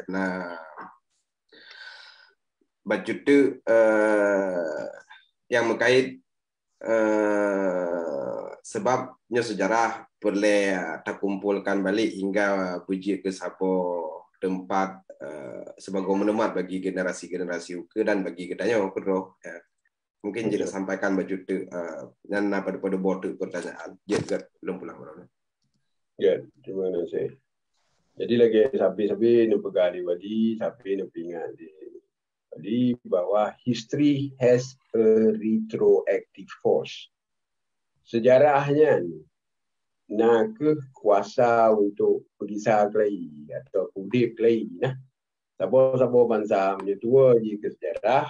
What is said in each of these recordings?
karena baju tu yang mengkait sebabnya sejarah boleh terkumpulkan balik hingga puji ke sapo tempat sebagai menemat bagi generasi-generasi uke dan bagi ketanya kedro. Mungkin jika sampaikan baju tu dan pada botu pertanyaan juga belum pulang mana. Ya, terima kasih. Jadi lagi sapi-sapi nu pegali wali, sapi nu pingat di bahwa history has a retroactive force. Sejarahnya nak kuasa untuk pergisah kelai atau kudip kelai nah. Sabo-sabo bangsa menyetua di ke sejarah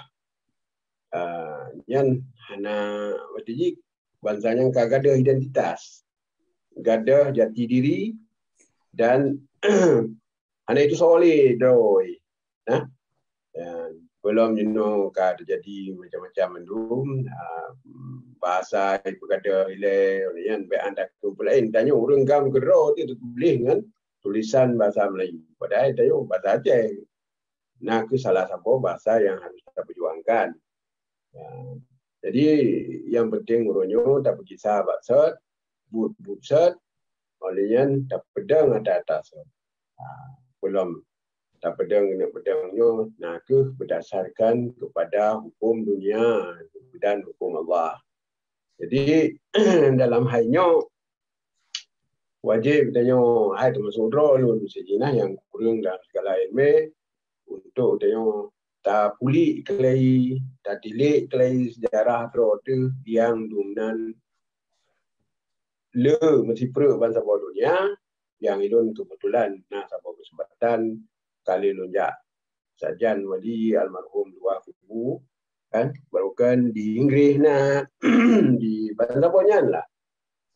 yang hana wati bangsa yang kagak ada identitas, gada jati diri dan hanya itu solid doi. Nah, belum terjadi macam-macam mendum bahasa itu kata ile yang be anda lain tanya orang kam kedro itu boleh kan tulisan bahasa Melayu padahal tanya bahasa Aceh. Nah, itu salah satu bahasa yang harus kita perjuangkan. Jadi yang penting uronyo tak berkisah baksud but olehnya tak pedang ada atas. Belum tak pedangnya nah ke berdasarkan kepada hukum dunia dan hukum Allah. Jadi dalam halnya wajib tanya hai termasuk drone sejina yang kurang dan segala ilmu untuk tanya tak pulih kelai tak dilik kelai sejarah drone yang dominan le mesti pro bangsa dunia yang ilun kebetulan nah sabab kesempatan kali lonjak sajan wali almarhum 2000 kan barukan di Inggris nah di bangsa ponyan lah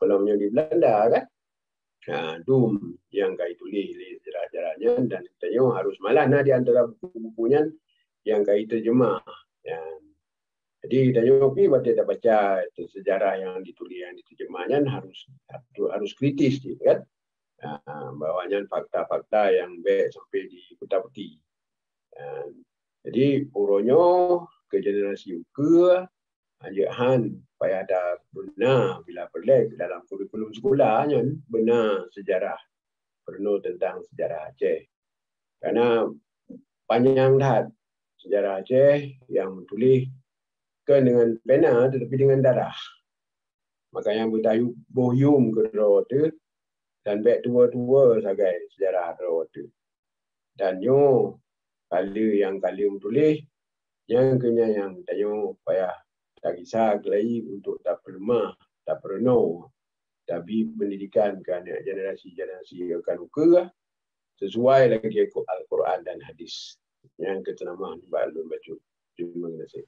belumnya di Belanda kan dum yang kai tulis sejarah-sejarahnya dan tanya harus malah nah di antara buku-bukunya yang kai terjemah ya. Jadi tanya pi baca baca itu sejarah yang ditulis yang diterjemahnya harus kritis kan. Bawanya fakta-fakta yang baik sampai di peta-peti. Jadi uronyo ke generasi ke ajahan supaya ada benar bila perlu dalam kurikulum sekolahnya benar sejarah penuh tentang sejarah Aceh. Karena panjang dah sejarah Aceh yang tulis kan dengan pena tetapi dengan darah. Makanya bertajuk boyum ke tu dan baik tua-tua sebagai sejarah tu. Dan yo kali tulis yang kena yang tayo payah tak kisah kelai untuk tak perlemah, tak perno tapi pendidikan kan generasi-generasi akan uka sesuai lagi Al-Quran dan hadis yang ketenamah balun baju. Terima kasih.